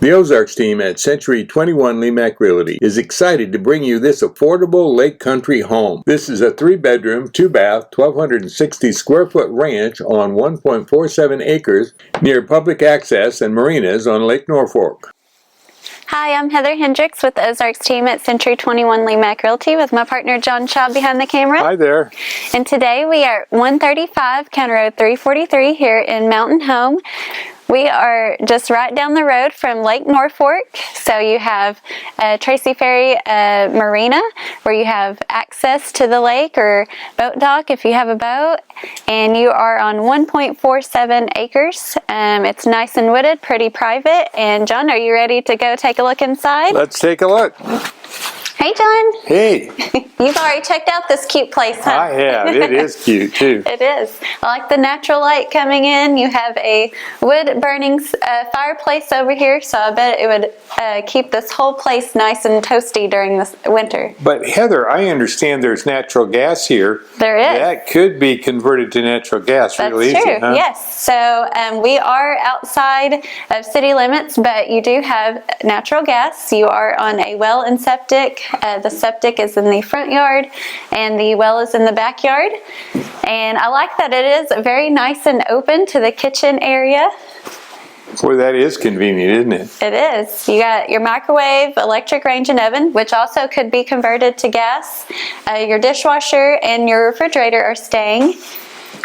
The Ozarks team at Century 21 Lemac Realty is excited to bring you this affordable lake country home. This is a 3-bedroom, 2-bath, 1,260 square foot ranch on 1.47 acres near public access and marinas on Lake Norfolk. Hi, I'm Heather Hendricks with the Ozarks team at Century 21 Lemac Realty with my partner John Shaw behind the camera. Hi there. And today we are at 135 County Road 343 here in Mountain Home. We are just right down the road from Lake Norfolk, so you have TRACY FERRY MARINA, where you have access to the lake or boat dock if you have a boat, and you are on 1.47 acres. It's nice and wooded, pretty private. And John, are you ready to go take a look inside? Let's take a look. Hey, John. Hey. You've already checked out this cute place, huh? I have. It is cute, too. It is. I like the natural light coming in. You have a wood-burning fireplace over here, so I bet it would keep this whole place nice and toasty during this winter. But Heather, I understand there's natural gas here. There is. That could be converted to natural gas real easy, That's true, huh? yes. So we are outside of city limits, but you do have natural gas. You are on a well and septic. The septic is in the front yard and the well is in the backyard. And I like that it is very nice and open to the kitchen area. Boy, that is convenient, isn't it? It is. You got your microwave, electric range and oven, which also could be converted to gas. Your dishwasher and your refrigerator are staying.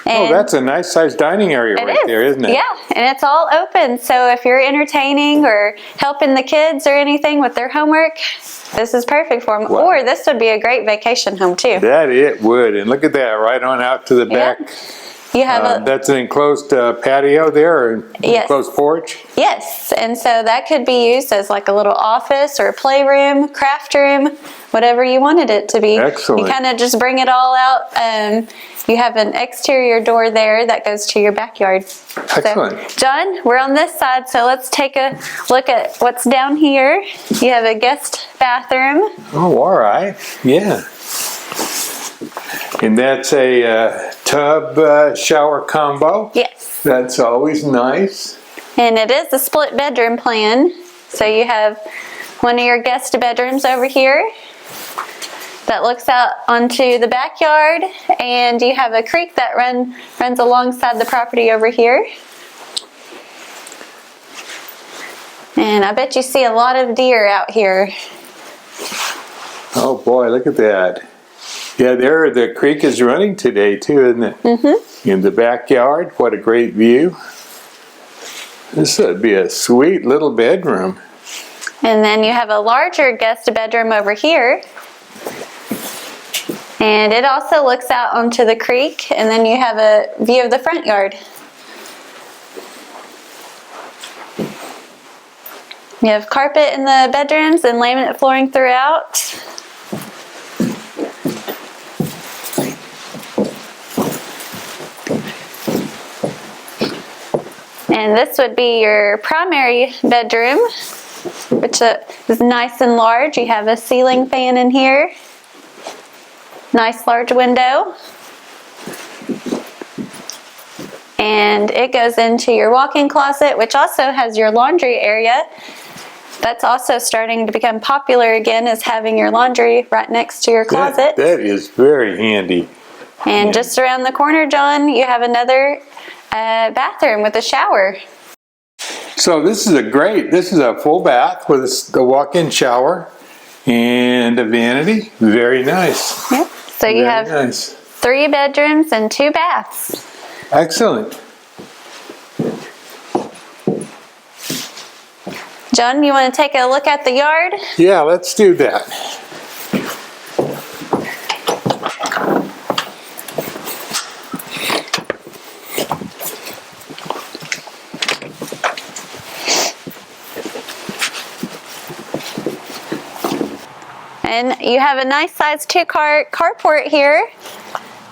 And that's a nice sized dining area there, isn't it? Yeah, and it's all open. So if you're entertaining or helping the kids or anything with their homework, this is perfect for them. Wow. Or this would be a great vacation home too. That it would. And look at that, right on out to the back. You have that's an enclosed patio there, or an enclosed porch? Yes, and so that could be used as like a little office or a playroom, craft room, whatever you wanted it to be. Excellent. You kind of just bring it all out. You have an exterior door there that goes to your backyard. Excellent. So, John, we're on this side, so let's take a look at what's down here. You have a guest bathroom. Oh, all right. Yeah. And that's a tub shower combo. Yes. That's always nice. And it is a split bedroom plan. So you have one of your guest bedrooms over here that looks out onto the backyard, and you have a creek that runs alongside the property over here. And I bet you see a lot of deer out here. Oh boy, look at that. Yeah, there the creek is running today too, isn't it? Mm-hmm. In the backyard, what a great view. This would be a sweet little bedroom. And then you have a larger guest bedroom over here. And it also looks out onto the creek, and then you have a view of the front yard. You have carpet in the bedrooms and laminate flooring throughout. And this would be your primary bedroom, which is nice and large. You have a ceiling fan in here. Nice large window. And it goes into your walk-in closet, which also has your laundry area. That's also starting to become popular again, is having your laundry right next to your closet. That is very handy. And just around the corner, John, you have another bathroom with a shower. So this is a full bath with a walk-in shower and a vanity. Very nice. Yep. So you have 3 bedrooms and 2 baths. Excellent. John, you want to take a look at the yard? Yeah, let's do that. And you have a nice size 2-car carport here.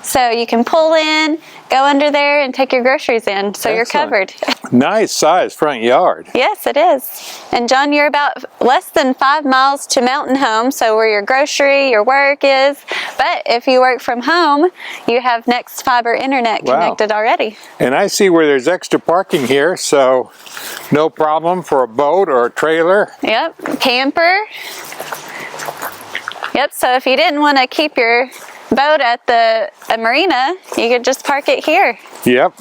So you can pull in, go under there, and take your groceries in. So Excellent. You're covered. Nice size front yard. Yes, it is. And John, you're about less than 5 miles to Mountain Home, so where your grocery, your work is. But if you work from home, you have Next Fiber Internet connected already. And I see where there's extra parking here, so no problem for a boat or a trailer. Yep, camper. Yep, so if you didn't want to keep your boat at the marina, you could just park it here. Yep.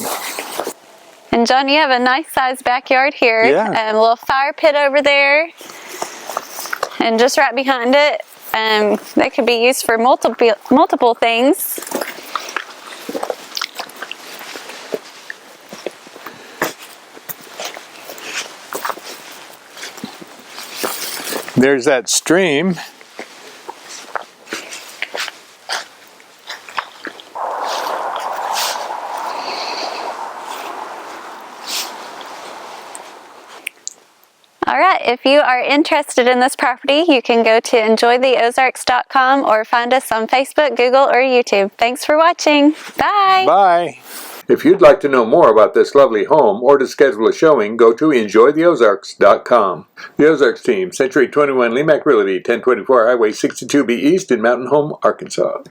And John, you have a nice sized backyard here. Yeah. A little fire pit over there. And just right behind it, that could be used for multiple things. There's that stream. All right, if you are interested in this property, you can go to enjoytheozarks.com or find us on Facebook, Google, or YouTube. Thanks for watching. Bye. Bye. If you'd like to know more about this lovely home or to schedule a showing, go to enjoytheozarks.com. The Ozarks Team, Century 21 Lemac Realty, 1024 Highway 62B East in Mountain Home, Arkansas.